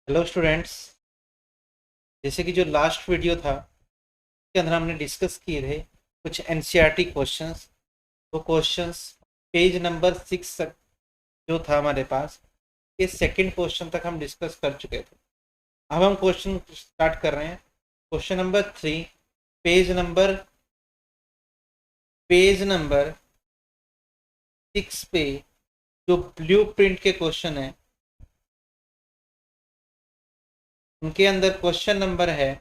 Hello students. जैसे कि जो लास्ट वीडियो था उसके अंदर हमने डिस्कस किए थे कुछ एनसीईआरटी क्वेश्चंस। वो क्वेश्चंस पेज नंबर 6 तक जो था हमारे पास, ये सेकंड क्वेश्चन तक हम डिस्कस कर चुके थे। अब हम क्वेश्चन स्टार्ट कर रहे हैं। क्वेश्चन नंबर 3, पेज नंबर 6 पे जो ब्लू प्रिंट के क्वेश्चन है उनके अंदर क्वेश्चन नंबर है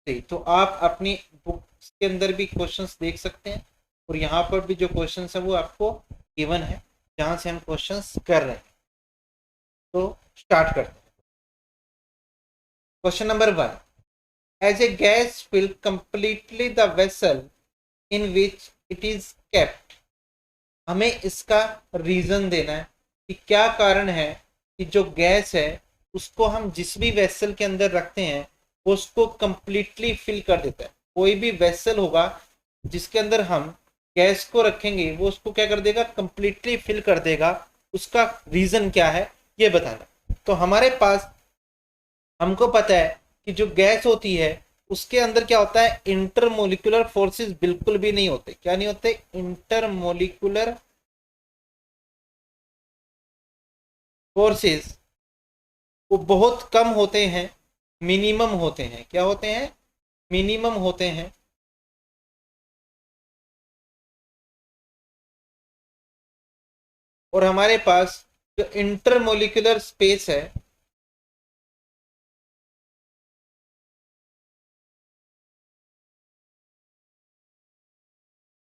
3। तो आप अपनी बुक्स के अंदर भी क्वेश्चंस देख सकते हैं और यहाँ पर भी जो क्वेश्चंस है वो आपको गिवन है जहाँ से हम क्वेश्चंस कर रहे हैं। तो स्टार्ट करते हैं। Question number 1, as a gas fill completely the vessel in which it is kept. हमें इसका रीजन देना है कि क्या कारण है कि जो गैस है उसको हम जिस भी वेसल के अंदर रखते हैं वो उसको कंप्लीटली फिल कर देता है। कोई भी वेसल होगा जिसके अंदर हम गैस को रखेंगे वो उसको क्या कर देगा, कंप्लीटली फिल कर देगा। उसका रीजन क्या है ये बताना। तो हमारे पास हमको पता है कि जो गैस होती है उसके अंदर क्या होता है, इंटरमोलिकुलर फोर्सेस बिल्कुल भी नहीं होते। क्या नहीं होते? इंटरमोलिकुलर फोर्सेस वो बहुत कम होते हैं, मिनिमम होते हैं। क्या होते हैं? मिनिमम होते हैं। और हमारे पास जो इंटरमोलिकुलर स्पेस है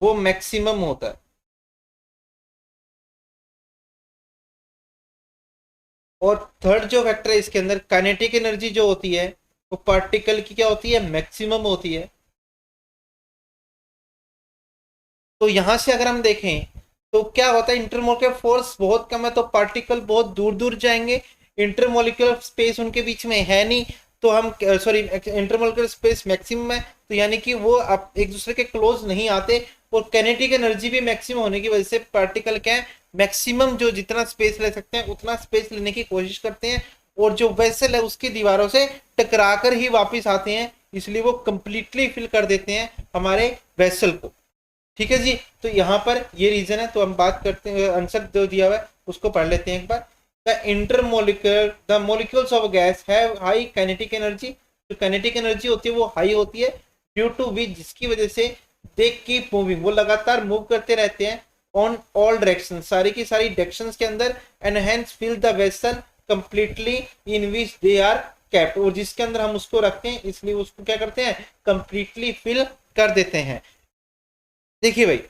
वो मैक्सिमम होता है। और थर्ड जो फैक्टर है इसके अंदर, काइनेटिक एनर्जी जो होती है वो पार्टिकल की क्या होती है, मैक्सिमम होती है। तो यहां से अगर हम देखें तो क्या होता है, इंटरमोलिकुलर फोर्स बहुत कम है तो पार्टिकल बहुत दूर दूर जाएंगे। इंटरमोलिकुलर स्पेस उनके बीच में है नहीं तो हम सॉरी, इंटरमोलिकुलर स्पेस मैक्सिमम है तो यानी कि वो आप एक दूसरे के क्लोज नहीं आते। और काइनेटिक एनर्जी भी मैक्सिमम होने की वजह से पार्टिकल क्या है, मैक्सिमम जो जितना स्पेस ले सकते हैं उतना स्पेस लेने की कोशिश करते हैं। और जो वेसल है उसकी दीवारों से टकरा कर ही वापिस आते हैं, इसलिए वो कंप्लीटली फिल कर देते हैं हमारे वेसल को। ठीक है जी। तो यहाँ पर ये रीजन है। तो हम बात करते हैं, आंसर जो दिया हुआ है उसको पढ़ लेते हैं एक बार। The molecules of gas have high kinetic energy. जो काइनेटिक एनर्जी होती है वो हाई होती है, ड्यू टू विच जिसकी वजह से दे कीप मूविंग वो लगातार मूव करते रहते हैं ऑन ऑल डायरेक्शन, सारी की सारी डायरेक्शंस के अंदर। And hence fill the vessel completely in which they are kept. और जिसके अंदर हम उसको रखते हैं इसलिए उसको क्या करते हैं, कंप्लीटली फिल कर देते हैं। देखिए भाई,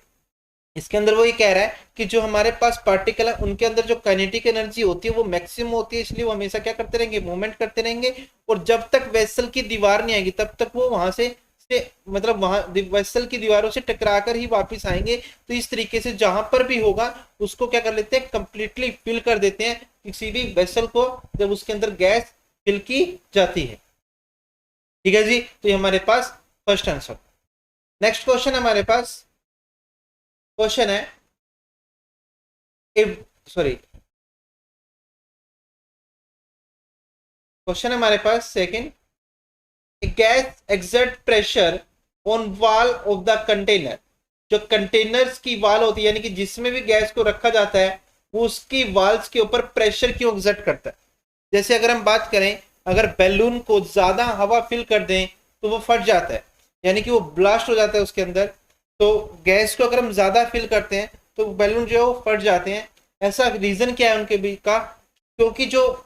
इसके अंदर वो ये कह रहा है कि जो हमारे पास पार्टिकल है उनके अंदर जो काइनेटिक एनर्जी होती है वो मैक्सिमम होती है, इसलिए वो हमेशा क्या करते रहेंगे, मूवमेंट करते रहेंगे। और जब तक वेसल की दीवार नहीं आएगी तब तक वो वहां से मतलब वहां वेसल की दीवारों से टकरा कर ही वापिस आएंगे। तो इस तरीके से जहां पर भी होगा उसको क्या कर लेते हैं, कंप्लीटली फिल कर देते हैं किसी भी वेसल को जब उसके अंदर गैस फिल की जाती है। ठीक है जी। तो ये हमारे पास फर्स्ट आंसर। नेक्स्ट क्वेश्चन हमारे पास क्वेश्चन है, इफ सॉरी क्वेश्चन हमारे पास second, gas exert pressure on wall of the container. जो कंटेनर्स की वॉल होती है यानी कि जिसमें भी गैस को रखा जाता है वो उसकी वॉल्स के ऊपर प्रेशर क्यों एक्सर्ट करता है। जैसे अगर हम बात करें, अगर बैलून को ज्यादा हवा फिल कर दें तो वो फट जाता है, यानी कि वो ब्लास्ट हो जाता है उसके अंदर। तो गैस को अगर हम ज्यादा फिल करते हैं तो बैलून जो है वो फट जाते हैं। ऐसा रीजन क्या है उनके बीच का, क्योंकि जो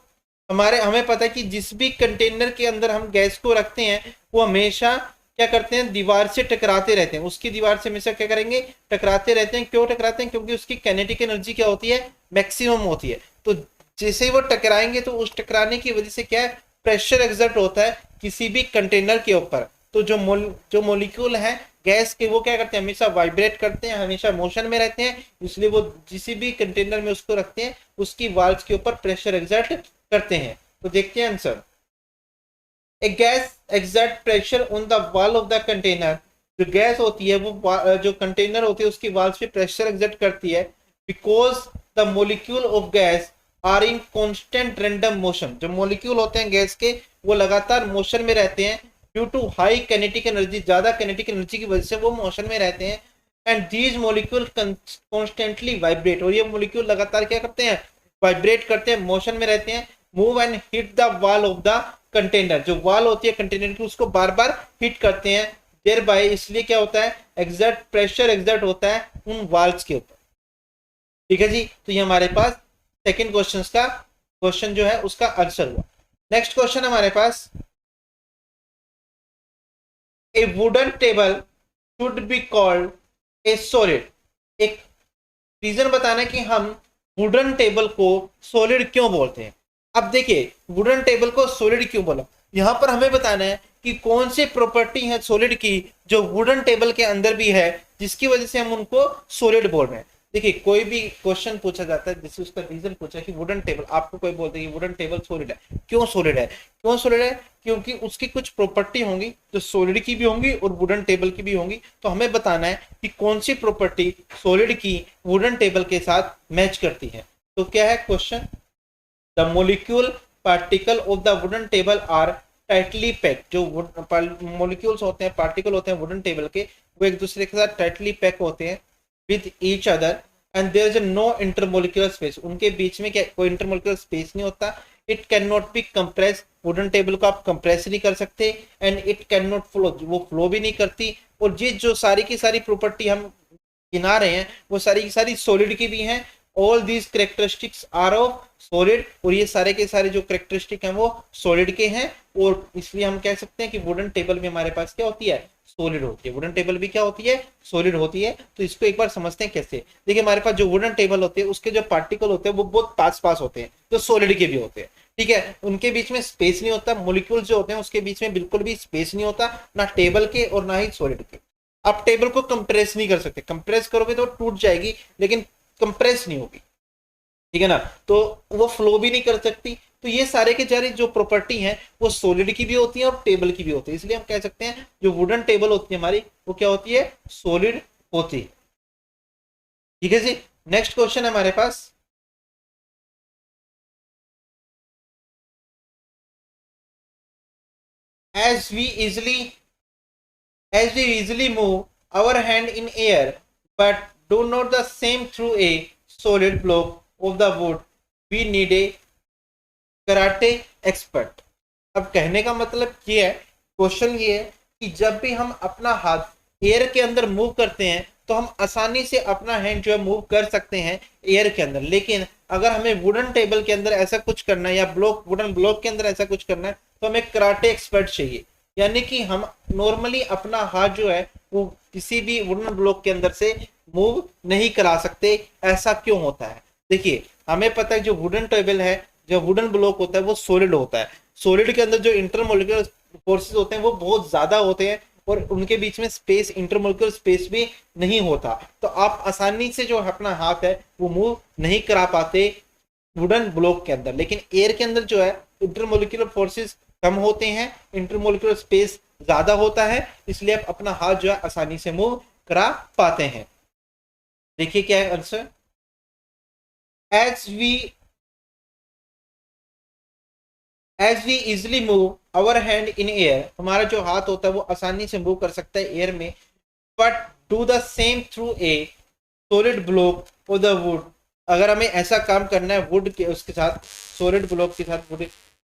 हमें पता है कि जिस भी कंटेनर के अंदर हम गैस को रखते हैं वो हमेशा क्या करते हैं, दीवार से टकराते रहते हैं। उसकी दीवार से हमेशा क्या करेंगे, टकराते रहते हैं। क्यों टकराते हैं? क्योंकि उसकी काइनेटिक एनर्जी क्या होती है, मैक्सिमम होती है। तो जैसे ही वो टकराएंगे तो उस टकराने की वजह से क्या है, प्रेशर एक्सर्ट होता है किसी भी कंटेनर के ऊपर। तो जो मोलिक्यूल है गैस के वो क्या करते हैं, हमेशा वाइब्रेट करते हैं, हमेशा मोशन में रहते हैं, इसलिए वो किसी भी कंटेनर में उसको रखते हैं उसकी वाल्स के ऊपर प्रेशर एक्सर्ट करते हैं। तो देखते हैं answer. A gas exert pressure on the wall of the container. जो गैस होती है वो जो कंटेनर होती है उसकी वॉल्स पे प्रेशर एक्सर्ट करती है, because the molecule of gas are in constant random motion, जो मॉलिक्यूल होते हैं गैस के वो लगातार मोशन में रहते हैं due to high kinetic energy, ज्यादा कैनेटिक एनर्जी की वजह से वो मोशन में रहते हैं। And these molecule constantly vibrate, और ये मॉलिक्यूल लगातार क्या करते हैं, वाइब्रेट करते हैं, मोशन में रहते हैं। Move and hit the wall of the container, जो वॉल होती है कंटेनर की उसको बार बार हिट करते हैं। देयर बाय, इसलिए क्या होता है, एग्जर्ट प्रेशर एग्जर्ट होता है उन वॉल्स के ऊपर। ठीक है जी, तो ये हमारे पास सेकंड क्वेश्चन का क्वेश्चन जो है उसका आंसर हुआ। नेक्स्ट क्वेश्चन हमारे पास, a wooden table should be called a solid. एक रीजन बताना है कि हम वुडन टेबल को सॉलिड क्यों बोलते हैं। अब देखिए वुडन टेबल को सॉलिड क्यों बोला, यहां पर हमें बताना है कि कौन सी प्रॉपर्टी है सॉलिड की जो वुडन टेबल के अंदर भी है जिसकी वजह से हम उनको सॉलिड बोल रहे हैं। देखिए कोई भी क्वेश्चन पूछा जाता है जिससे उसका रीजन पूछा है कि वुडन टेबल, आपको कोई बोलते हैं कि वुडन टेबल सॉलिड है, क्यों सॉलिड है, क्यों सॉलिड है, क्योंकि उसकी कुछ प्रॉपर्टी होंगी जो सॉलिड की भी होंगी और वुडन टेबल की भी होंगी। तो हमें बताना है कि कौन सी प्रॉपर्टी सॉलिड की वुडन टेबल के साथ मैच करती है। तो क्या है question, the molecule particle of the wooden table are tightly packed, जो मोलिक्यूल्स होते हैं, पार्टिकल होते हैं वुडन टेबल के, वो एक दूसरे के साथ टाइटली पैक होते हैं with each other and there is no intermolecular space, उनके बीच में क्या कोई इंटरमोलिकुलर स्पेस नहीं होता। It can not be compress, wooden table को आप कंप्रेस नहीं कर सकते, and it can not flow, वो फ्लो भी नहीं करती। और ये जो सारी की सारी प्रॉपर्टी हम गिना रहे हैं वो सारी की सारी सॉलिड की भी हैं। All these characteristics are of solid, और ये सारे के सारे जो करेक्टरिस्टिक हैं वो सॉलिड के हैं, और इसलिए हम कह सकते हैं कि वुडन टेबल में हमारे पास क्या होती है, सॉलिड होती है। वुडन टेबल भी क्या होती है, सॉलिड होती है। तो इसको एक बार समझते हैं कैसे। देखिए हमारे पास जो वुडन टेबल होते हैं उसके जो पार्टिकल होते हैं वो बहुत पास पास होते हैं, जो सॉलिड के भी होते हैं। ठीक है, उनके बीच में स्पेस नहीं होता, मोलिक्यूल्स जो होते हैं उसके बीच में बिल्कुल भी स्पेस नहीं होता, ना टेबल के और ना ही सॉलिड के। आप टेबल को कंप्रेस नहीं कर सकते, कंप्रेस करोगे तो टूट जाएगी लेकिन कंप्रेस नहीं होगी, ठीक है ना, तो वो फ्लो भी नहीं कर सकती। तो ये सारे के सारे जो प्रॉपर्टी हैं वो सॉलिड की भी होती है और टेबल की भी होती है, इसलिए हम कह सकते हैं जो वुडन टेबल होती है हमारी वो क्या होती है, सॉलिड होती है। ठीक है जी, नेक्स्ट क्वेश्चन है हमारे पास, as we easily as we easily move our hand in air but do not the same through a solid block of the wood, we need a karate expert. अब कहने का मतलब ये है, क्वेश्चन ये है कि जब भी हम अपना हाथ एयर के अंदर मूव करते हैं तो हम आसानी से अपना हैंड जो है मूव कर सकते हैं एयर के अंदर, लेकिन अगर हमें वुडन टेबल के अंदर ऐसा कुछ करना है या ब्लॉक वुडन ब्लॉक के अंदर ऐसा कुछ करना है तो हमें कराटे एक्सपर्ट चाहिए। यानी कि हम नॉर्मली अपना हाथ जो है वो किसी भी वुडन ब्लॉक के अंदर से मूव नहीं करा सकते। ऐसा क्यों होता है, देखिए हमें पता है जो वुडन टेबल है, जो वुडन ब्लॉक होता है वो सॉलिड होता है। सॉलिड के अंदर जो इंटरमोलिकुलर फोर्सेस होते हैं वो बहुत ज्यादा होते हैं और उनके बीच में स्पेस, इंटरमोलिकुलर स्पेस भी नहीं होता, तो आप आसानी से जो अपना हाथ है वो मूव नहीं करा पाते वुडन ब्लॉक के अंदर। लेकिन एयर के अंदर जो है इंटरमोलिकुलर फोर्सेस कम होते हैं, इंटरमोलिकुलर स्पेस ज्यादा होता है, इसलिए आप अपना हाथ जो है आसानी से मूव करा पाते हैं। देखिए क्या है answer, as we easily move our hand in air, हमारा जो हाथ होता है वो आसानी से मूव कर सकता है एयर में, but do the same through a solid block और द वुड, अगर हमें ऐसा काम करना है वुड के उसके साथ, सॉलिड ब्लॉक के साथ wood,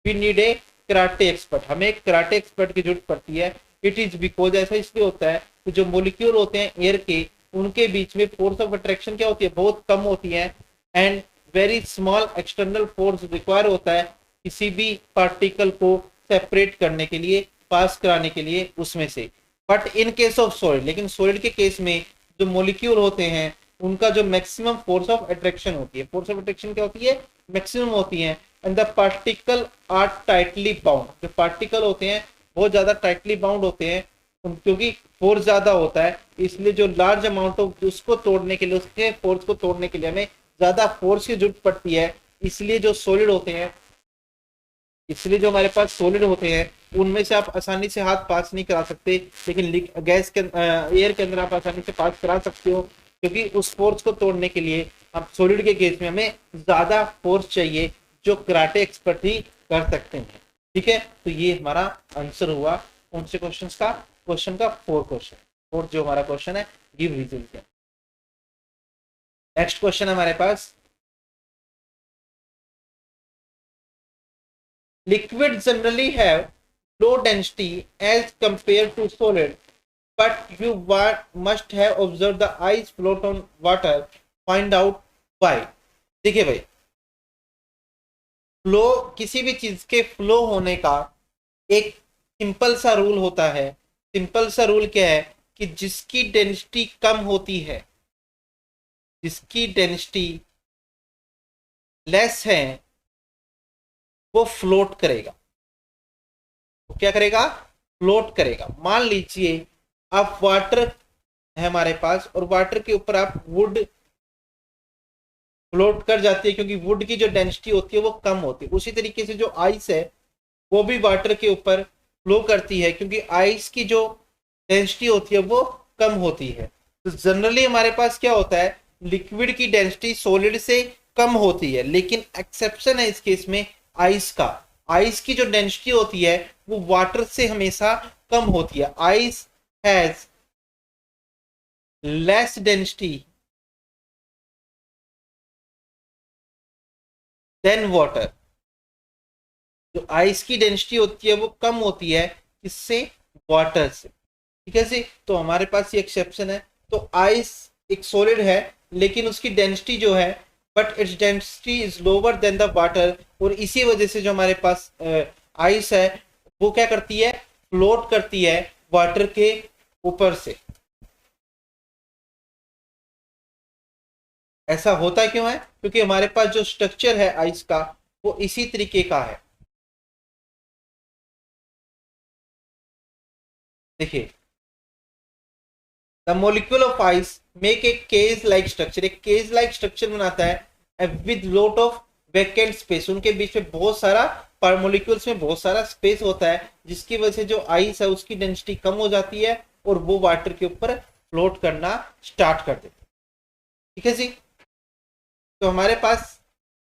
we need a karate expert, हमें एक कराटे एक्सपर्ट की जरूरत पड़ती है। इट इज बिकॉज, ऐसा इसलिए होता है कि जो मोलिक्यूल होते हैं एयर के उनके बीच में फोर्स ऑफ अट्रैक्शन क्या होती है, बहुत कम होती है, and very small external force require होता है किसी भी पार्टिकल को सेपरेट करने के लिए, पास कराने के लिए उसमें से। But in case of solid, लेकिन सॉलिड के केस में जो मोलिक्यूल होते हैं उनका जो मैक्सिमम फोर्स ऑफ अट्रैक्शन होती है, फोर्स ऑफ अट्रैक्शन क्या होती है, मैक्सिमम होती है, and the particle are tightly bound, जो पार्टिकल होते हैं बहुत ज्यादा टाइटली बाउंड होते हैं क्योंकि फोर्स ज्यादा होता है, इसलिए जो लार्ज अमाउंट ऑफ उसको तोड़ने के लिए, उसके फोर्स को तोड़ने के लिए हमें ज्यादा फोर्स की जरूरत पड़ती है। इसलिए जो सॉलिड होते हैं, इसलिए जो हमारे पास सॉलिड होते हैं उनमें से आप आसानी से हाथ पास नहीं करा सकते, लेकिन गैस के एयर के अंदर आप आसानी से पास करा सकते हो। क्योंकि उस फोर्स को तोड़ने के लिए हम सॉलिड के केस में हमें ज्यादा फोर्स चाहिए, जो कराटे एक्सपर्ट ही कर सकते हैं। ठीक है, तो ये हमारा आंसर हुआ कौन से क्वेश्चन का, क्वेश्चन का फोर्थ जो हमारा क्वेश्चन है गिव रीजन क्या। नेक्स्ट क्वेश्चन हमारे पास, liquids generally have low density as compared to solid, but you must have observed the ice float on water, find out why। देखिए भाई, फ्लो, किसी भी चीज के फ्लो होने का एक सिंपल सा रूल होता है। सिंपल सा रूल क्या है कि जिसकी डेंसिटी कम होती है, जिसकी डेंसिटी लेस है, वो फ्लोट करेगा। वो क्या करेगा, फ्लोट करेगा। मान लीजिए आप वाटर है हमारे पास, और वाटर के ऊपर आप वुड फ्लोट कर जाती है, क्योंकि वुड की जो डेंसिटी होती है वो कम होती है। उसी तरीके से जो आइस है वो भी वाटर के ऊपर फ्लो करती है, क्योंकि आइस की जो डेंसिटी होती है वो कम होती है। तो जनरली हमारे पास क्या होता है, लिक्विड की डेंसिटी सॉलिड से कम होती है, लेकिन एक्सेप्शन है इस केस में आइस का। आइस की जो डेंसिटी होती है वो वाटर से हमेशा कम होती है। Ice has less density than water. जो आइस की डेंसिटी होती है वो कम होती है इससे, वाटर से। ठीक है जी, तो हमारे पास ये एक्सेप्शन है। तो आइस एक सॉलिड है, लेकिन उसकी डेंसिटी जो है, but its density is lower than the water, और इसी वजह से जो हमारे पास आइस है वो क्या करती है, फ्लोट करती है वाटर के ऊपर से। ऐसा होता क्यों है, क्योंकि हमारे पास जो स्ट्रक्चर है आइस का वो इसी तरीके का है। देखिए, the molecule of ice make a cage like structure. एक केज लाइक स्ट्रक्चर बनाता है with lot of vacant space. उनके बीच में बहुत सारा, पर मॉलिक्यूल्स में बहुत सारा स्पेस होता है, जिसकी वजह से जो आइस है उसकी डेंसिटी कम हो जाती है और वो वाटर के ऊपर फ्लोट करना स्टार्ट कर देते हैं। ठीक है जी, तो हमारे पास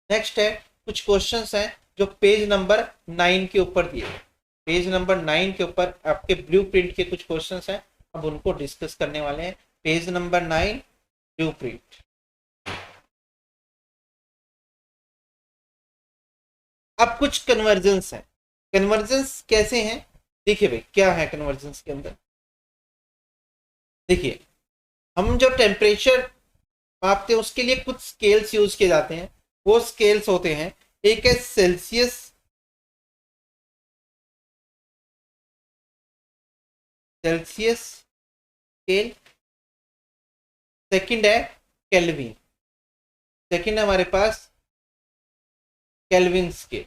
नेक्स्ट है, कुछ क्वेश्चंस हैं जो पेज नंबर 9 के ऊपर दिए हैं। पेज नंबर 9 के ऊपर आपके ब्लूप्रिंट के कुछ क्वेश्चंस हैं, अब उनको डिस्कस करने वाले हैं। Page number 9 blueprint. अब कुछ कन्वर्जेंस हैं। कन्वर्जेंस कैसे हैं, देखिए भाई क्या है कन्वर्जेंस के अंदर। देखिए, हम जो टेम्परेचर मापते हैं उसके लिए कुछ स्केल्स यूज किए जाते हैं। वो स्केल्स होते हैं, एक है सेल्सियस, सेल्सियस स्केल, सेकंड है केल्विन, सेकंड है हमारे पास केल्विन स्केल।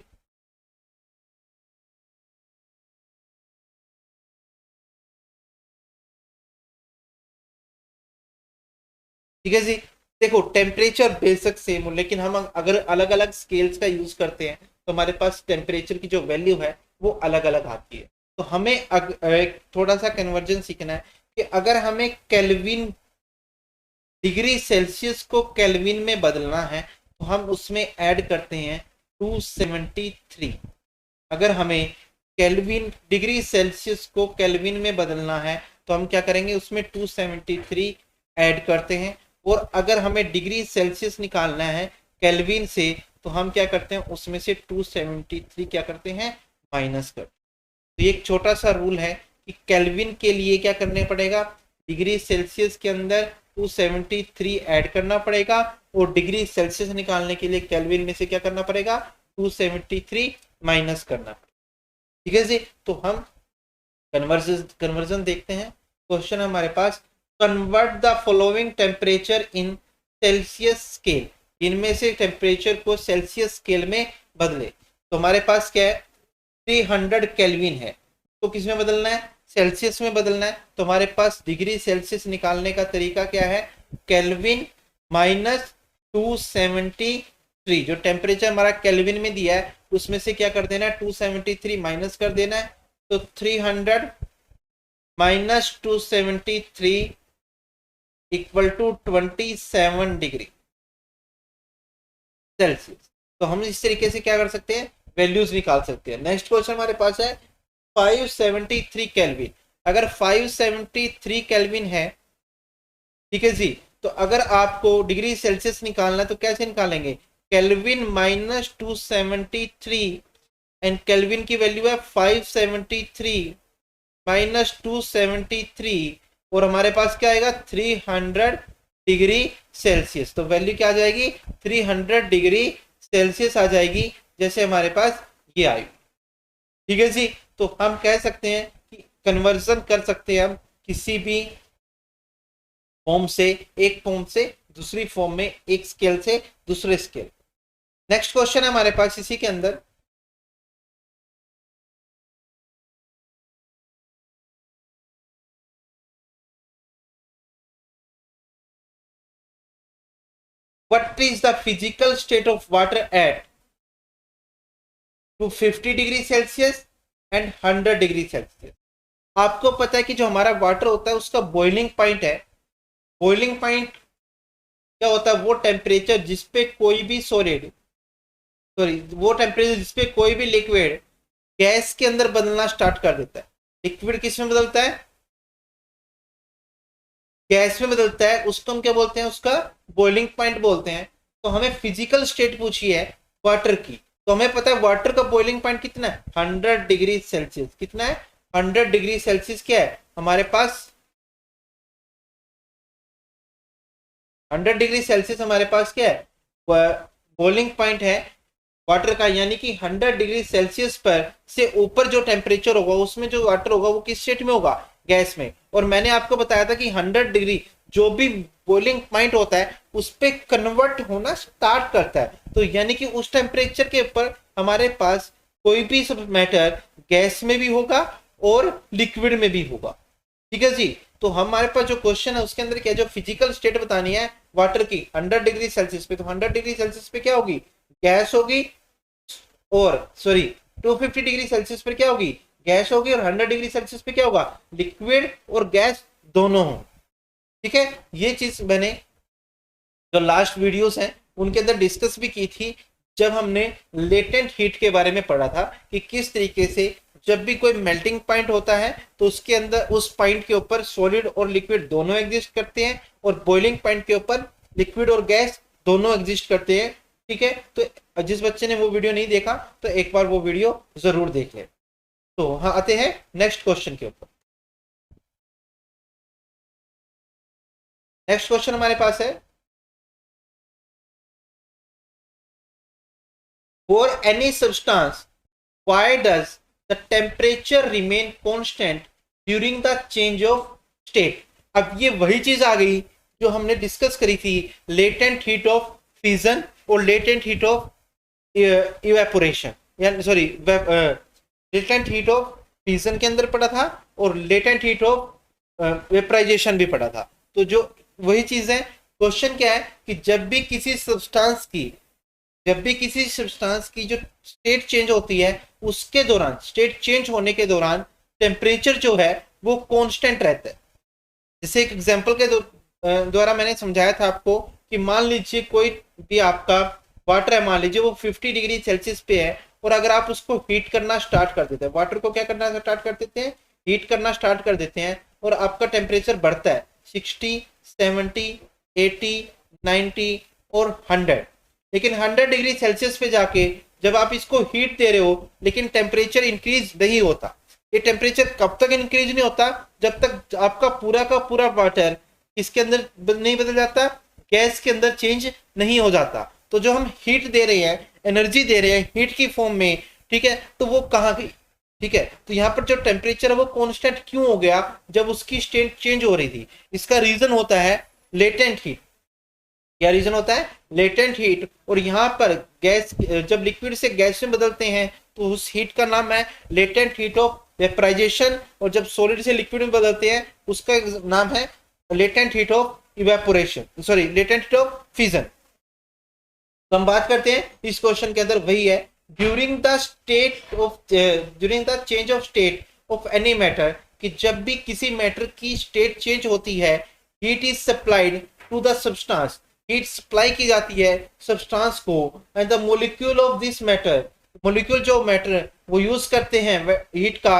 ठीक है जी, देखो टेम्परेचर बेशक सेम हो, लेकिन हम अगर अलग अलग स्केल्स का यूज करते हैं तो हमारे पास टेम्परेचर की जो वैल्यू है वो अलग अलग आती है। तो हमें एक थोड़ा सा कन्वर्जन सीखना है कि अगर हमें केल्विन, डिग्री सेल्सियस को केल्विन में बदलना है तो हम उसमें ऐड करते हैं 273। अगर हमें केल्विन, डिग्री सेल्सियस को केल्विन में बदलना है तो हम क्या करेंगे, उसमें 273 ऐड करते हैं। और अगर हमें डिग्री सेल्सियस निकालना है केल्विन से तो हम क्या करते हैं, उसमें से 273 क्या करते हैं, माइनस कर। तो ये एक छोटा सा रूल है कि केल्विन के लिए क्या करने पड़ेगा, डिग्री सेल्सियस के अंदर 273 ऐड करना पड़ेगा, और डिग्री सेल्सियस निकालने के लिए केल्विन में से क्या करना पड़ेगा, 273 माइनस करना पड़ेगा। ठीक है जी, तो हम कन्वर्जन देखते हैं। क्वेश्चन हमारे पास, convert the following temperature in Celsius scale. इनमें से टेम्परेचर को सेल्सियस स्केल में बदले। तो हमारे पास क्या है, 300 केल्विन है, तो किस में बदलना है, सेल्सियस में बदलना है। तो हमारे पास डिग्री सेल्सियस निकालने का तरीका क्या है, केल्विन माइनस 273, जो टेम्परेचर हमारा केल्विन में दिया है उसमें से क्या कर देना है, 273 माइनस कर देना है। तो 300 minus 273 equal to 27 degree Celsius. तो हम इस तरीके से क्या कर सकते हैं, वैल्यूज निकाल सकते हैं। नेक्स्ट क्वेश्चन हमारे पास है 573 केल्विन। अगर 573 केल्विन है, ठीक है जी, तो अगर आपको डिग्री सेल्सियस निकालना है तो कैसे निकालेंगे, केल्विन माइनस 273 एंड केल्विन की वैल्यू है 573 माइनस 273 और हमारे पास क्या आएगा 300 डिग्री सेल्सियस। तो वैल्यू क्या आ जाएगी 300 डिग्री सेल्सियस आ जाएगी, जैसे हमारे पास ये आई। ठीक है जी, तो हम कह सकते हैं कि कन्वर्जन कर सकते हैं हम किसी भी फॉर्म से, एक फॉर्म से दूसरी फॉर्म में, एक स्केल से दूसरे स्केल। नेक्स्ट क्वेश्चन है हमारे पास इसी के अंदर, what is the physical state of water at to 50 degree Celsius and 100 degree Celsius. आपको पता है कि जो हमारा वाटर होता है उसका बॉइलिंग पॉइंट है। बॉइलिंग पॉइंट क्या होता है, वो टेम्परेचर जिसपे कोई भी सॉलिड, सॉरी वो टेम्परेचर जिसपे कोई भी लिक्विड गैस के अंदर बदलना स्टार्ट कर देता है। लिक्विड किस में बदलता है, गैस में बदलता है, उसको हम क्या बोलते हैं, उसका बॉइलिंग पॉइंट बोलते हैं। तो हमें फिजिकल स्टेट पूछी है वाटर की, तो हमें पता है वाटर का बॉइलिंग पॉइंट कितना है 100 डिग्री सेल्सियस। कितना है 100 डिग्री सेल्सियस क्या है हमारे पास, 100 डिग्री सेल्सियस हमारे पास क्या है बॉइलिंग पॉइंट है वाटर का। यानी कि 100 डिग्री सेल्सियस पर से ऊपर जो टेम्परेचर होगा उसमें जो वाटर होगा वो किस स्टेट में होगा, गैस में। और मैंने आपको बताया था कि 100 डिग्री जो भी बॉइलिंग पॉइंट होता है उस पे कन्वर्ट होना स्टार्ट करता है। तो यानी कि उस टेम्परेचर के ऊपर हमारे पास कोई भी सब मैटर गैस में भी होगा और लिक्विड में भी होगा। ठीक है जी, तो हमारे पास जो क्वेश्चन है उसके अंदर क्या, जो फिजिकल स्टेट बतानी है वाटर की 100 डिग्री सेल्सियस पे, तो 100 डिग्री सेल्सियस पे क्या होगी, गैस होगी, और सॉरी 250 डिग्री सेल्सियस पर क्या होगी, गैस होगी, और 100 डिग्री सेल्सियस पे क्या होगा, लिक्विड और गैस दोनों हो। ठीक है, ये चीज मैंने जो लास्ट वीडियोस हैं उनके अंदर डिस्कस भी की थी, जब हमने लेटेंट हीट के बारे में पढ़ा था कि किस तरीके से जब भी कोई मेल्टिंग पॉइंट होता है तो उसके अंदर उस पॉइंट के ऊपर सॉलिड और लिक्विड दोनों एग्जिस्ट करते हैं, और बॉइलिंग पॉइंट के ऊपर लिक्विड और गैस दोनों एग्जिस्ट करते हैं। ठीक है, तो जिस बच्चे ने वो वीडियो नहीं देखा तो एक बार वो वीडियो जरूर देख ले। तो हाँ, आते हैं नेक्स्ट क्वेश्चन के ऊपर। नेक्स्ट क्वेश्चन हमारे पास है, for any substance why does the temperature remain constant during the change of state। अब ये वही चीज आ गई जो हमने डिस्कस करी थी, लेटेंट हीट ऑफ फ्यूजन और लेटेंट हीट ऑफ इवेपोरेशन, या sorry latent heat of fusion के अंदर पड़ा था और लेटेंट हीट ऑफ वेपराइजेशन भी पड़ा था। तो जो वही चीज है, क्वेश्चन क्या है कि जब भी किसी सब्सटेंस की जो स्टेट चेंज होती है उसके दौरान, स्टेट चेंज होने के दौरान टेम्परेचर जो है वो कांस्टेंट रहता है। जैसे एक एग्जांपल के द्वारा मैंने समझाया था आपको कि मान लीजिए कोई भी आपका वाटर है, मान लीजिए वो 50 डिग्री सेल्सियस पे है, और अगर आप उसको हीट करना स्टार्ट कर देते हैं, वाटर को क्या करना स्टार्ट कर देते हैं, हीट करना स्टार्ट कर देते हैं, और आपका टेम्परेचर बढ़ता है 60, 70, 80, 90 और 100। लेकिन 100 डिग्री सेल्सियस पे जाके जब आप इसको हीट दे रहे हो लेकिन टेम्परेचर इंक्रीज नहीं होता। ये टेम्परेचर कब तक इंक्रीज नहीं होता, जब तक आपका पूरा का पूरा वाटर इसके अंदर नहीं बदल जाता, गैस के अंदर चेंज नहीं हो जाता। तो जो हम हीट दे रहे हैं, एनर्जी दे रहे हैं हीट की फॉर्म में, ठीक है, तो वो कहाँ गई। ठीक है, तो यहाँ पर जो टेम्परेचर है वो कांस्टेंट क्यों हो गया, जब उसकी स्टेट चेंज हो रही थी। इसका रीजन होता है लेटेंट हीट। क्या रीजन होता है, लेटेंट हीट। और यहाँ पर गैस, जब लिक्विड से गैस में बदलते हैं तो उस हीट का नाम है लेटेंट हीट ऑफ वेपराइजेशन, और जब सॉलिड से लिक्विड में बदलते हैं उसका नाम है latent heat of evaporation, sorry latent heat of fusion. तो हम बात करते हैं इस क्वेश्चन के अंदर वही है, during the change of state of any matter, कि जब भी किसी मैटर की स्टेट चेंज होती है heat is supplied to the substance, heat supply की जाती है सब्सटेंस को, and the molecule of this matter, molecule जो मैटर वो यूज करते हैं हीट का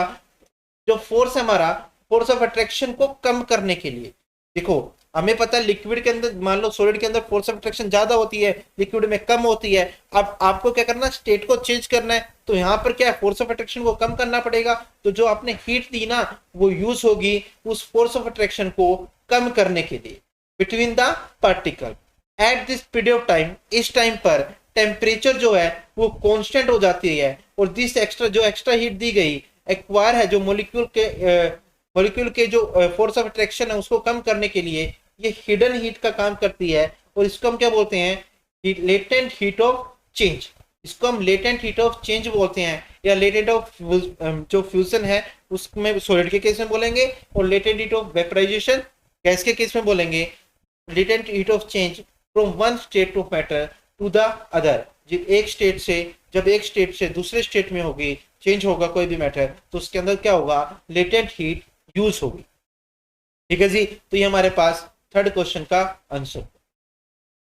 जो फोर्स है हमारा, फोर्स ऑफ अट्रैक्शन को कम करने के लिए। देखो हमें पता है लिक्विड के अंदर, मान लो सॉलिड के अंदर फोर्स ऑफ अट्रैक्शन ज्यादा होती है, लिक्विड में कम होती है। अब आपको क्या करना है, स्टेट को चेंज करना है, तो यहाँ पर क्या है, फोर्स ऑफ अट्रैक्शन को कम करना पड़ेगा। तो जो आपने हीट दी ना वो यूज होगी उस फोर्स ऑफ अट्रैक्शन को कम करने के लिए between the particle. At this period of time, इस टाइम पर टेम्परेचर जो है वो कांस्टेंट हो जाती है, और दिस एक्स्ट्रा, जो एक्स्ट्रा हीट दी गई एक्वायर है, जो मॉलिक्यूल के जो फोर्स ऑफ अट्रैक्शन है उसको कम करने के लिए ये हिडन हीट का काम करती है, और इसको हम क्या बोलते हैं, लेटेंट हीट ऑफ चेंज। इसको हम लेटेंट हीट ऑफ चेंज बोलते हैं, या लेटेंट ऑफ जो फ्यूजन है उसमें सॉलिड के केस में बोलेंगे, और latent heat of vaporisation gas के केस में बोलेंगे latent heat of change from one state of matter to the other. जब एक स्टेट से दूसरे स्टेट में होगी, चेंज होगा कोई भी मैटर, तो उसके अंदर क्या होगा, लेटेंट हीट यूज होगी। ठीक है जी, तो ये हमारे पास थर्ड क्वेश्चन का आंसर।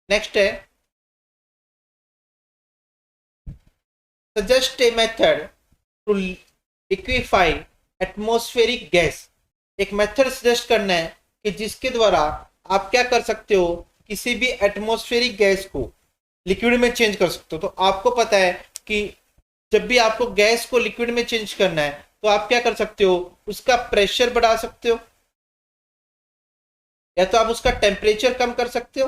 नेक्स्ट है, suggest a method to liquefy atmospheric gas. एक मेथड सजेस्ट करना है कि जिसके द्वारा आप क्या कर सकते हो, किसी भी एटमॉस्फेरिक गैस को लिक्विड में चेंज कर सकते हो। तो आपको पता है कि जब भी आपको गैस को लिक्विड में चेंज करना है तो आप क्या कर सकते हो, उसका प्रेशर बढ़ा सकते हो, या तो आप उसका टेम्परेचर कम कर सकते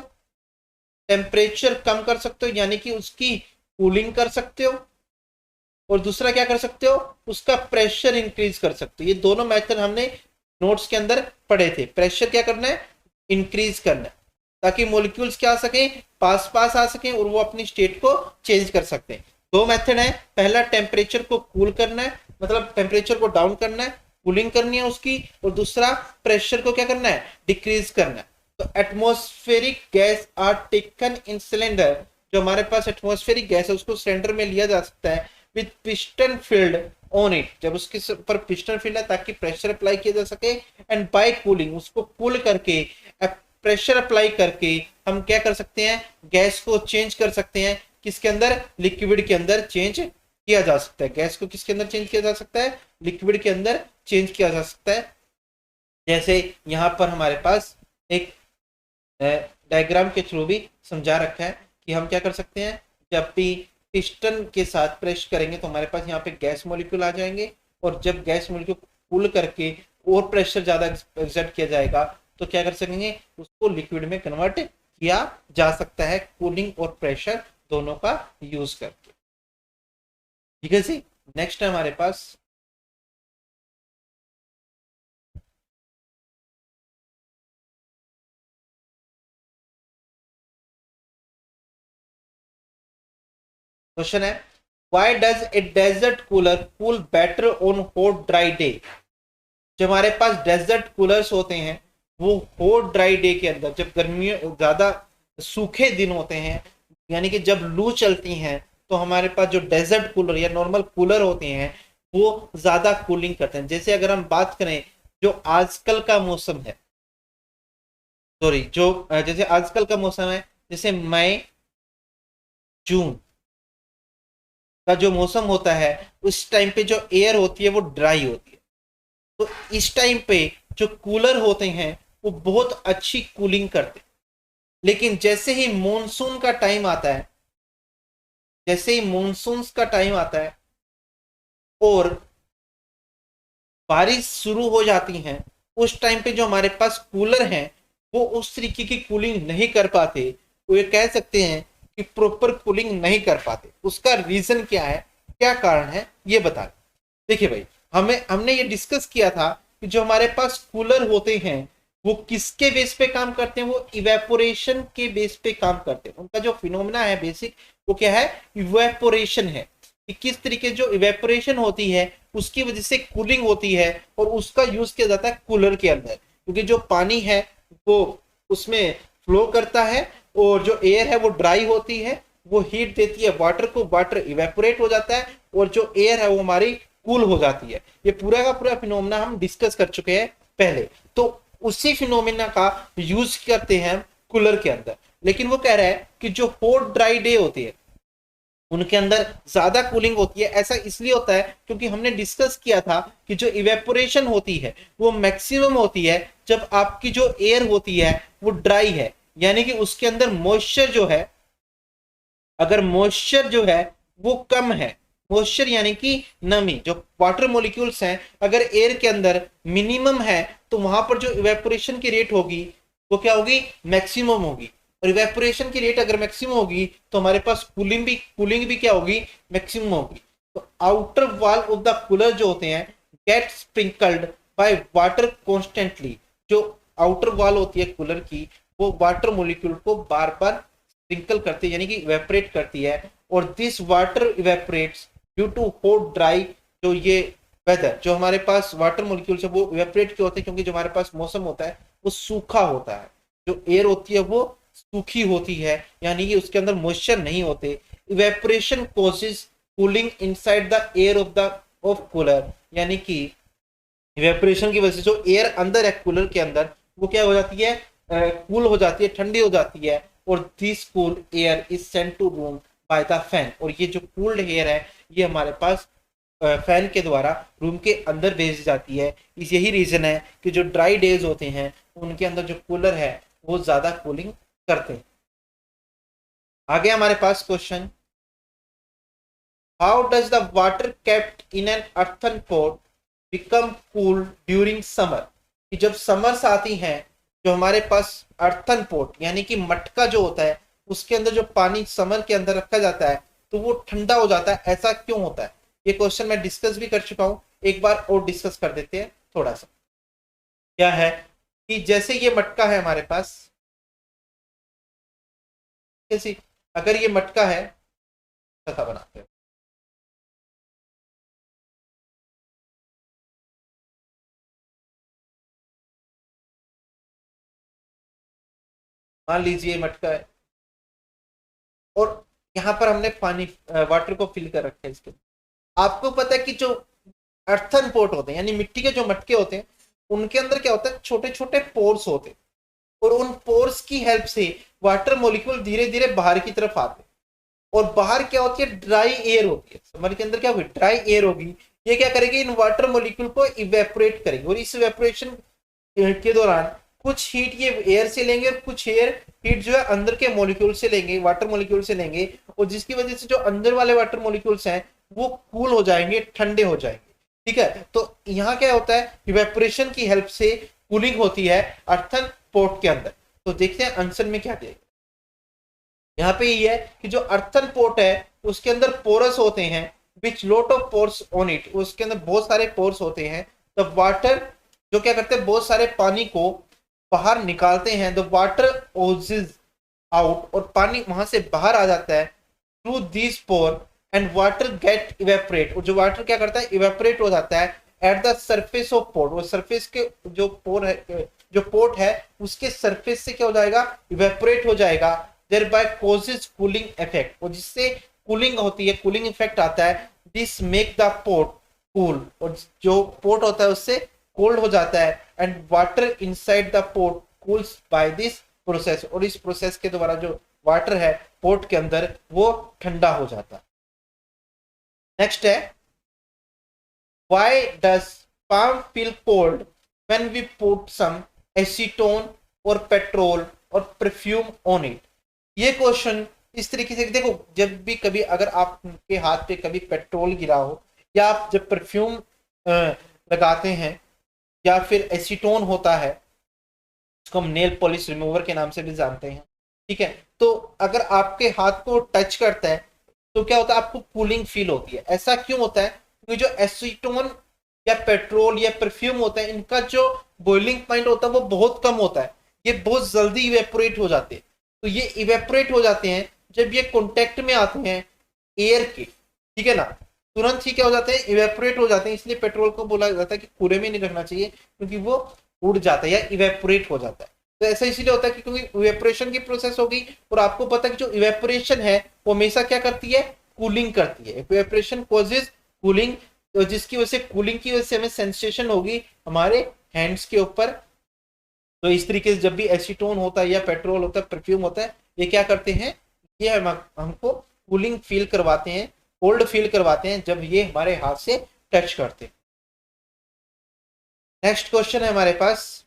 हो, यानी कि उसकी कूलिंग कर सकते हो, और दूसरा क्या कर सकते हो, उसका प्रेशर इंक्रीज कर सकते हो। ये दोनों मेथड हमने नोट्स के अंदर पढ़े थे। प्रेशर क्या करना है, इंक्रीज करना है, ताकि मॉलिक्यूल्स क्या आ सके, पास आ सके, और वो अपनी स्टेट को चेंज कर सकते हैं। दो मेथड है, पहला टेम्परेचर को कूल करना है, मतलब टेम्परेचर को डाउन करना है, कूलिंग करनी है उसकी, और दूसरा प्रेशर को क्या करना है, डिक्रीज करना है। तो atmospheric gas are taken in cylinder, जो हमारे पास एटमॉस्फेरिक गैस है उसको सिलेंडर में लिया जा सकता है with piston field on it, जब उसके ऊपर पिस्टन फील्ड है ताकि प्रेशर अप्लाई किया जा सके, एंड बाय कूलिंग, उसको कूल करके प्रेशर अप्लाई करके हम क्या कर सकते हैं, गैस को चेंज कर सकते हैं। किसके अंदर, लिक्विड के अंदर चेंज किया जा सकता है। गैस को किसके अंदर चेंज किया जा सकता है, लिक्विड के अंदर चेंज किया जा सकता है। जैसे यहाँ पर हमारे पास एक डायग्राम के थ्रू भी समझा रखा है कि हम क्या कर सकते हैं, जब भी पिस्टन के साथ प्रेस करेंगे तो हमारे पास यहाँ पे गैस मॉलिक्यूल आ जाएंगे, और जब गैस मॉलिक्यूल कूल करके और प्रेशर ज्यादा एक्सर्ट किया जाएगा तो क्या कर सकेंगे, उसको लिक्विड में कन्वर्ट किया जा सकता है, कूलिंग और प्रेशर दोनों का यूज करके। ठीक है जी, नेक्स्ट है हमारे पास क्वेश्चन है, why does a desert cooler cool better on hot dry day. जो हमारे पास डेजर्ट कूलर्स होते हैं वो हॉट ड्राई डे के अंदर, जब गर्मियों ज्यादा सूखे दिन होते हैं, यानी कि जब लू चलती हैं, तो हमारे पास जो डेजर्ट कूलर या नॉर्मल कूलर होते हैं वो ज्यादा कूलिंग करते हैं। जैसे अगर हम बात करें जो आजकल का मौसम है, जैसे आजकल का मौसम है, जैसे मई जून का जो मौसम होता है, उस टाइम पे जो एयर होती है वो ड्राई होती है। तो इस टाइम पे जो कूलर होते हैं वो बहुत अच्छी कूलिंग करते हैं। लेकिन जैसे ही मॉनसून का टाइम आता है, और बारिश शुरू हो जाती है, उस टाइम पे जो हमारे पास कूलर हैं वो उस तरीके की कूलिंग नहीं कर पाते। वो ये कह सकते हैं कि प्रॉपर कूलिंग नहीं कर पाते। उसका रीजन क्या है, क्या कारण है, ये बता। देखिए भाई, हमने ये डिस्कस किया था कि जो हमारे पास कूलर होते हैं वो किसके बेस पे काम करते हैं, वो इवेपोरेशन के बेस पे काम करते हैं। उनका जो फिनोमेना है बेसिक, वो क्या है, इवेपोरेशन है। कि किस तरीके जो इवेपोरेशन होती है उसकी वजह से कूलिंग होती है, और उसका यूज किया जाता है कूलर के अंदर, क्योंकि जो पानी है वो उसमें फ्लो करता है, और जो एयर है वो ड्राई होती है, वो हीट देती है वाटर को, वाटर इवेपोरेट हो जाता है, और जो एयर है वो हमारी कूल हो जाती है। ये पूरा का पूरा फिनोमेना हम डिस्कस कर चुके हैं पहले। तो उसी फिनोमिना का यूज करते हैं कूलर के अंदर। लेकिन वो कह रहा है कि जो हॉट ड्राई डे होती है उनके अंदर ज्यादा कूलिंग होती है। ऐसा इसलिए होता है क्योंकि हमने डिस्कस किया था कि जो इवेपोरेशन होती है वो मैक्सिमम होती है जब आपकी जो एयर होती है वो ड्राई है, यानी कि उसके अंदर मॉइस्चर जो है, अगर मॉइस्चर जो है वो कम है, मॉइस्चर यानी कि नमी, जो वाटर मॉलिक्यूल्स हैं अगर एयर के अंदर मिनिमम है तो वहां पर जो इवेपोरेशन की रेट होगी वो क्या होगी, मैक्सिमम होगी। और इवेपोरेशन की रेट अगर मैक्सिमम होगी तो हमारे पास कूलिंग भी क्या होगी, मैक्सिमम होगी। तो outer wall of the cooler जो होते हैं get sprinkled by water constantly. जो आउटर वॉल होती है कूलर की वो वाटर मॉलिक्यूल को बार बार स्प्रिंकल करती है, यानी कि इवेपोरेट करती है। और this water evaporates due to hot dry, जो ये वेदर, जो हमारे पास वाटर मॉलिक्यूल्स है वो इवेपोरेट क्यों होते हैं, क्योंकि जो हमारे पास मौसम होता है वो सूखा होता है, जो एयर होती है वो सूखी होती है, यानी कि उसके अंदर मॉइस्चर नहीं होते। Evaporation causes cooling inside the air of cooler, यानी कि इवेपोरेशन की वजह से जो एयर अंदर है कूलर के अंदर वो क्या हो जाती है, कूल हो जाती है, ठंडी हो जाती है। और this cool air is sent to room by the fan, और ये जो कूल्ड एयर है ये हमारे पास फैन के द्वारा रूम के अंदर भेजी जाती है। इस यही रीजन है कि जो ड्राई डेज होते हैं उनके अंदर जो कूलर है वो ज्यादा कूलिंग करते हैं। आगे हमारे पास question, how does the water kept in an earthen pot become cool during summer. कि जब समर्स आती हैं जो हमारे पास अर्थन पॉट यानी कि मटका जो होता है उसके अंदर जो पानी समर के अंदर रखा जाता है तो वो ठंडा हो जाता है, ऐसा क्यों होता है। ये क्वेश्चन मैं डिस्कस भी कर चुका हूं, एक बार और डिस्कस कर देते हैं थोड़ा सा। क्या है कि जैसे ये मटका है हमारे पास, जैसे अगर ये मटका है, तथा बनाते हैं, मान लीजिए मटका है और यहाँ पर हमने पानी वाटर को फिल कर रखा है इसके। आपको पता है कि जो अर्थन पोर्ट होते हैं यानी मिट्टी के जो मटके होते हैं उनके अंदर क्या होता है, छोटे छोटे पोर्स होते हैं, और उन पोर्स की हेल्प से वाटर मॉलिक्यूल धीरे धीरे बाहर की तरफ आते हैं। और बाहर क्या होती है, ड्राई एयर होती है, समर के अंदर क्या होगी, ड्राई एयर होगी। ये क्या करेगी, इन वाटर मॉलिक्यूल को इवेपोरेट करेगी, और इस इवेपोरेशन के दौरान कुछ हीट ये एयर से लेंगे और कुछ एयर हीट जो है अंदर के मॉलिक्यूल से लेंगे, वाटर मॉलिक्यूल से लेंगे, और जिसकी वजह से जो अंदर वाले वाटर मॉलिक्यूल्स हैं वो कूल हो जाएंगे, ठंडे हो जाएंगे। ठीक है, तो यहाँ क्या होता है, इवेपोरेशन की हेल्प से कूलिंग होती है अर्थन पोर्ट के अंदर। तो देखते हैं आंसर में क्या दिया। यहाँ पे ये है कि जो अर्थन पोर्ट है उसके अंदर पोरस होते हैं, which lot of pores on it, उसके अंदर बहुत सारे पोर्स होते हैं। द वाटर जो क्या करते हैं, बहुत सारे पानी को बाहर निकालते हैं। द वाटर ओजेज आउट, और पानी वहां से बाहर आ जाता है through this pore, and water get evaporate, और जो वाटर क्या करता है, इवेपोरेट हो जाता है at the surface of port, और सरफेस के जो पोर है, जो पोर्ट है उसके सरफेस से क्या हो जाएगा, इवेपोरेट हो जाएगा। thereby causes cooling effect, और जिससे कूलिंग होती है, कूलिंग इफेक्ट आता है। This make the port cool, और जो पोर्ट होता है उससे कोल्ड हो जाता है। And water inside the port cools by this process, और इस प्रोसेस के द्वारा जो वाटर है पोर्ट के अंदर वो ठंडा हो जाता है। नेक्स्ट है, why does palm feel cold when we put some acetone और पेट्रोल और परफ्यूम ऑन इट। ये क्वेश्चन इस तरीके से देखो, जब भी कभी अगर आपके हाथ पे कभी पेट्रोल गिरा हो, या आप जब परफ्यूम लगाते हैं, या फिर एसीटोन होता है जिसको हम नेल पॉलिश रिमूवर के नाम से भी जानते हैं, ठीक है, तो अगर आपके हाथ को टच करता है तो क्या होता है, आपको कूलिंग फील होती है। ऐसा क्यों होता है, क्योंकि जो एसीटोन या पेट्रोल या परफ्यूम होता है इनका जो बॉइलिंग पॉइंट होता है वो बहुत कम होता है, ये बहुत जल्दी इवेपोरेट हो जाते हैं। तो ये इवेपोरेट हो जाते हैं जब ये कांटेक्ट में आते हैं एयर के, ठीक है ना, तुरंत ही क्या हो जाते हैं, इवेपोरेट हो जाते हैं। इसलिए पेट्रोल को बोला जाता है कि कूड़े में नहीं रखना चाहिए, क्योंकि वो उड़ जाता है या इवेपोरेट हो जाता है। तो ऐसा इसीलिए होता है कि क्योंकि इवेपोरेशन की प्रोसेस होगी, और आपको पता है कि जो इवेपोरेशन है वो हमेशा क्या करती है, कूलिंग करती है। इवेपोरेशन कॉजेज कूलिंग, तो जिसकी वजह से कूलिंग की वजह से हमें सेंसेशन होगी हमारे हैंड्स के ऊपर, तो इस तरीके से जब भी एसीटोन होता है या पेट्रोल होता है, परफ्यूम होता है, ये क्या करते हैं, ये हमको कूलिंग फील करवाते हैं, कोल्ड फील करवाते हैं जब ये हमारे हाथ से टच करते हैं। नेक्स्ट क्वेश्चन है हमारे पास।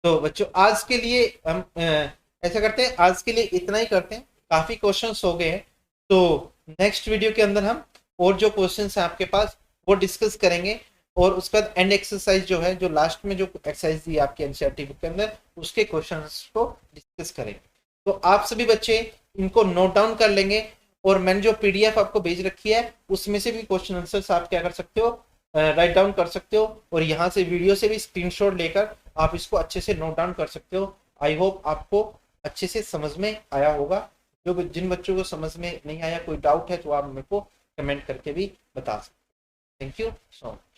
तो बच्चों आज के लिए हम ऐसा करते हैं, आज के लिए इतना ही करते हैं, काफी क्वेश्चंस हो गए हैं। तो नेक्स्ट वीडियो के अंदर हम और जो क्वेश्चंस हैं आपके पास वो डिस्कस करेंगे, और उसके बाद एंड एक्सरसाइज जो है, जो लास्ट में जो एक्सरसाइज दी आपकी एनसीईआरटी बुक के अंदर, उसके क्वेश्चंस को डिस्कस करेंगे। तो आप सभी बच्चे इनको नोट डाउन कर लेंगे, और मैंने जो पीडीएफ आपको भेज रखी है उसमें से भी क्वेश्चन आंसर्स आप क्या कर सकते हो, राइट डाउन कर सकते हो, और यहाँ से वीडियो से भी स्क्रीनशॉट लेकर आप इसको अच्छे से नोट डाउन कर सकते हो। आई होप आपको अच्छे से समझ में आया होगा। जो जिन बच्चों को समझ में नहीं आया, कोई डाउट है, तो आप मेरे को कमेंट करके भी बता सकते। Thank you so much.